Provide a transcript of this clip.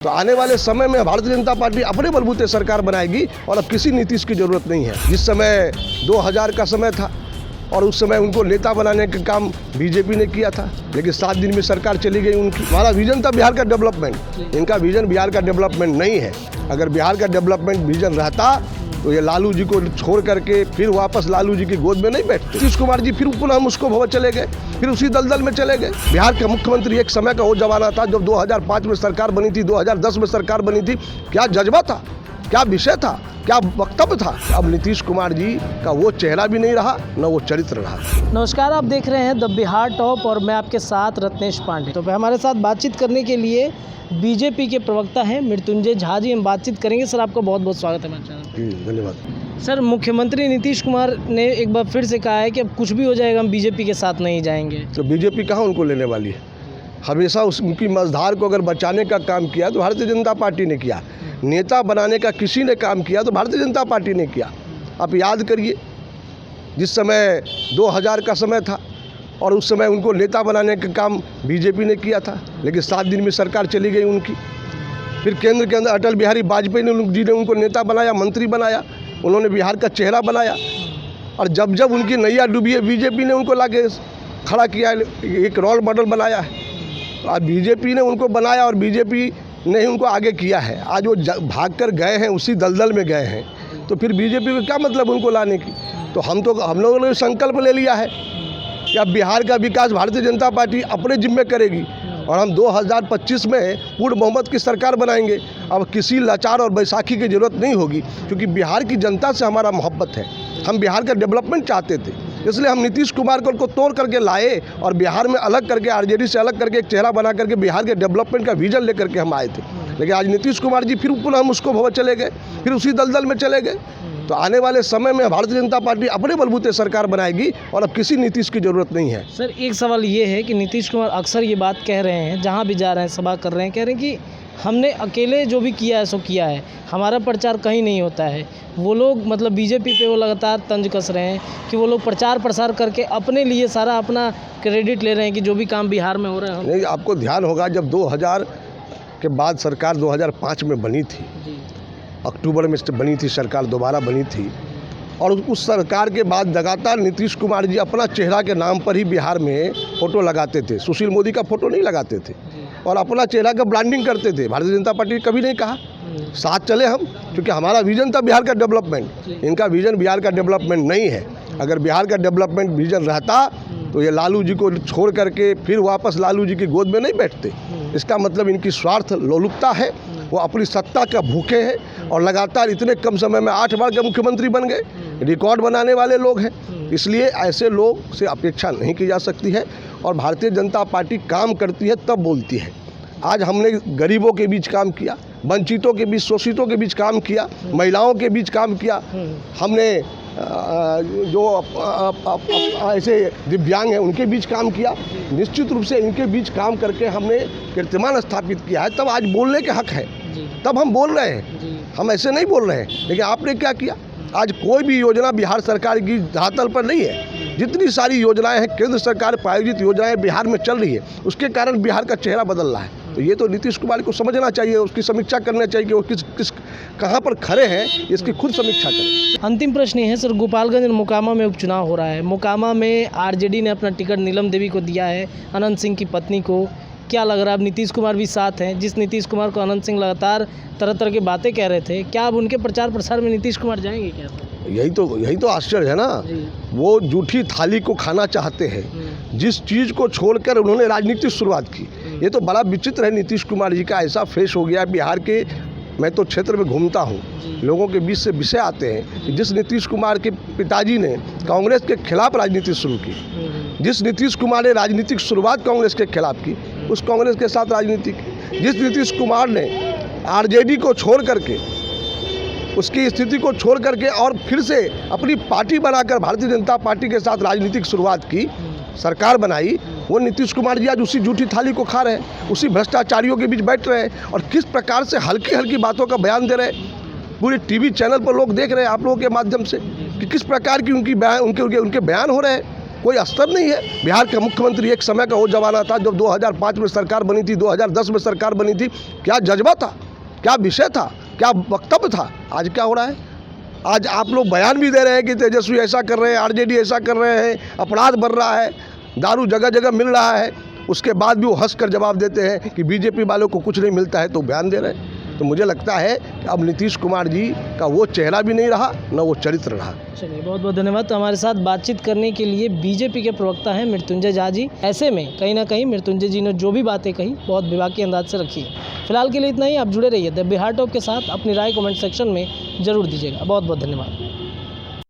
तो आने वाले समय में भारतीय जनता पार्टी अपने बलबूते सरकार बनाएगी और अब किसी नीतीश की जरूरत नहीं है। जिस समय 2000 का समय था और उस समय उनको नेता बनाने का काम बीजेपी ने किया था, लेकिन 7 दिन में सरकार चली गई उनकी। हमारा विजन था बिहार का डेवलपमेंट, इनका विजन बिहार का डेवलपमेंट नहीं है। अगर बिहार का डेवलपमेंट विजन रहता तो ये लालू जी को छोड़ करके फिर वापस लालू जी की गोद में नहीं बैठते। नीतीश कुमार जी फिर पुनः मुस्को भवन चले गए, फिर उसी दलदल में चले गए। बिहार का मुख्यमंत्री एक समय का वो जमाना था जब 2005 में सरकार बनी थी, 2010 में सरकार बनी थी। क्या जज्बा था, क्या विषय था, क्या वक्तव्य था। अब नीतीश कुमार जी का वो चेहरा भी नहीं रहा, न वो चरित्र रहा। नमस्कार, आप देख रहे हैं द बिहार टॉप और मैं आपके साथ रत्नेश पांडे। तो हमारे साथ बातचीत करने के लिए बीजेपी के प्रवक्ता हैं मृत्युंजय झा जी। हम बातचीत करेंगे। सर, आपका बहुत बहुत स्वागत है हमारे चैनल पर। धन्यवाद। सर, मुख्यमंत्री नीतीश कुमार ने एक बार फिर से कहा है कि अब कुछ भी हो जाएगा हम बीजेपी के साथ नहीं जाएंगे। तो बीजेपी कहाँ उनको लेने वाली है। हमेशा उनकी मझधार को अगर बचाने का काम किया तो भारतीय जनता पार्टी ने किया। नेता बनाने का किसी ने काम किया तो भारतीय जनता पार्टी ने किया। आप याद करिए, जिस समय 2000 का समय था और उस समय उनको नेता बनाने का काम बीजेपी ने किया था, लेकिन 7 दिन में सरकार चली गई उनकी। फिर केंद्र के अंदर अटल बिहारी वाजपेयी जी ने उनको नेता बनाया, मंत्री बनाया, उन्होंने बिहार का चेहरा बनाया। और जब जब उनकी नैया डूबी है, बीजेपी ने उनको लाके खड़ा किया, एक रोल मॉडल बनाया है। आज बीजेपी ने उनको बनाया और बीजेपी ने ही उनको आगे किया है। आज वो भाग कर गए हैं, उसी दलदल में गए हैं, तो फिर बीजेपी को क्या मतलब उनको लाने की। तो हम लोगों ने संकल्प ले लिया है कि अब बिहार का विकास भारतीय जनता पार्टी अपने जिम्मे करेगी और हम 2025 में पूर्ण बहुमत की सरकार बनाएंगे। अब किसी लाचार और बैसाखी की जरूरत नहीं होगी, क्योंकि बिहार की जनता से हमारा मोहब्बत है। हम बिहार का डेवलपमेंट चाहते थे, इसलिए हम नीतीश कुमार को तोड़ करके लाए और बिहार में अलग करके, आरजेडी से अलग करके एक चेहरा बना करके बिहार के डेवलपमेंट का विजन लेकर के हम आए थे। लेकिन आज नीतीश कुमार जी फिर पुनः मुस्को भवन चले गए, फिर उसी दलदल में चले गए। तो आने वाले समय में भारतीय जनता पार्टी अपने बलबूते सरकार बनाएगी और अब किसी नीतीश की जरूरत नहीं है। सर, एक सवाल ये है कि नीतीश कुमार अक्सर ये बात कह रहे हैं, जहाँ भी जा रहे हैं सभा कर रहे हैं, कह रहे हैं कि हमने अकेले जो भी किया है सो किया है, हमारा प्रचार कहीं नहीं होता है। वो लोग मतलब बीजेपी पे वो लगातार तंज कस रहे हैं कि वो लोग प्रचार प्रसार करके अपने लिए सारा अपना क्रेडिट ले रहे हैं कि जो भी काम बिहार में हो रहा है। नहीं, आपको ध्यान होगा जब 2000 के बाद सरकार 2005 में बनी थी, अक्टूबर में बनी थी सरकार, दोबारा बनी थी, और उस सरकार के बाद लगातार नीतीश कुमार जी अपना चेहरा के नाम पर ही बिहार में फ़ोटो लगाते थे। सुशील मोदी का फ़ोटो नहीं लगाते थे और अपना चेहरा का ब्रांडिंग करते थे। भारतीय जनता पार्टी ने कभी नहीं कहा साथ चले हम, क्योंकि हमारा विजन था बिहार का डेवलपमेंट। इनका विजन बिहार का डेवलपमेंट नहीं है। अगर बिहार का डेवलपमेंट विजन रहता तो ये लालू जी को छोड़ करके फिर वापस लालू जी की गोद में नहीं बैठते। इसका मतलब इनकी स्वार्थ लोलुपता है, वो अपनी सत्ता का भूखे हैं और लगातार इतने कम समय में 8 बार के मुख्यमंत्री बन गए। रिकॉर्ड बनाने वाले लोग हैं, इसलिए ऐसे लोग से अपेक्षा नहीं की जा सकती है। और भारतीय जनता पार्टी काम करती है तब बोलती है। आज हमने गरीबों के बीच काम किया, वंचितों के बीच, शोषितों के बीच काम किया, महिलाओं के बीच काम किया। हमने जो ऐसे दिव्यांग हैं उनके बीच काम किया। निश्चित रूप से इनके बीच काम करके हमने कीर्तिमान स्थापित किया है। तब आज बोलने के हक है, तब हम बोल रहे हैं, हम ऐसे नहीं बोल रहे हैं। लेकिन आपने क्या किया, आज कोई भी योजना बिहार सरकार की धरातल पर नहीं है। जितनी सारी योजनाएं हैं, केंद्र सरकार प्रायोजित योजनाएं बिहार में चल रही है, उसके कारण बिहार का चेहरा बदल रहा है। तो ये तो नीतीश कुमार को समझना चाहिए, उसकी समीक्षा करना चाहिए कि वो किस कहाँ पर खड़े हैं, इसकी खुद समीक्षा करें। अंतिम प्रश्न ये है सर, गोपालगंज और मोकामा में उपचुनाव हो रहा है। मोकामा में आरजेडी ने अपना टिकट नीलम देवी को दिया है, अनंत सिंह की पत्नी को। क्या लग रहा है, अब नीतीश कुमार भी साथ हैं, जिस नीतीश कुमार को अनंत सिंह लगातार तरह तरह की बातें कह रहे थे, क्या अब उनके प्रचार प्रसार में नीतीश कुमार जाएंगे क्या? यही तो आश्चर्य है ना। वो जूठी थाली को खाना चाहते हैं। जिस चीज़ को छोड़कर उन्होंने राजनीतिक शुरुआत की, ये तो बड़ा विचित्र है। नीतीश कुमार जी का ऐसा फेस हो गया बिहार के। मैं तो क्षेत्र में घूमता हूँ, लोगों के बीच से विषय आते हैं कि जिस नीतीश कुमार के पिताजी ने कांग्रेस के खिलाफ राजनीति शुरू की, जिस नीतीश कुमार ने राजनीतिक शुरुआत कांग्रेस के खिलाफ की, उस कांग्रेस के साथ राजनीति की। जिस नीतीश कुमार ने आरजेडी को छोड़ करके, उसकी स्थिति को छोड़ करके और फिर से अपनी पार्टी बनाकर भारतीय जनता पार्टी के साथ राजनीतिक शुरुआत की, सरकार बनाई, वो नीतीश कुमार जी आज उसी जूठी थाली को खा रहे हैं, उसी भ्रष्टाचारियों के बीच बैठ रहे हैं और किस प्रकार से हल्की हल्की बातों का बयान दे रहे हैं। पूरे टीवी चैनल पर लोग देख रहे हैं आप लोगों के माध्यम से कि किस प्रकार की उनके बयान हो रहे हैं। कोई अस्तर नहीं है। बिहार का मुख्यमंत्री एक समय का वो जमाना था जब 2005 में सरकार बनी थी, 2010 में सरकार बनी थी। क्या जज्बा था, क्या विषय था, क्या वक्तव्य था। आज क्या हो रहा है? आज आप लोग बयान भी दे रहे हैं कि तेजस्वी ऐसा कर रहे हैं, आरजेडी ऐसा कर रहे हैं, अपराध बढ़ रहा है, दारू जगह जगह मिल रहा है। उसके बाद भी वो हंस कर जवाब देते हैं कि बीजेपी वालों को कुछ नहीं मिलता है तो बयान दे रहे हैं। तो मुझे लगता है कि अब नीतीश कुमार जी का वो चेहरा भी नहीं रहा, न वो चरित्र रहा। चलिए, बहुत बहुत धन्यवाद। तो हमारे साथ बातचीत करने के लिए बीजेपी के प्रवक्ता हैं मृत्युंजय झा जी। ऐसे में कहीं ना कहीं मृत्युंजय जी ने जो भी बातें कही बहुत विभाग के अंदाज से रखी। फिलहाल के लिए इतना ही। आप जुड़े रहिए द बिहार टॉप के साथ। अपनी राय कमेंट सेक्शन में ज़रूर दीजिएगा। बहुत बहुत धन्यवाद।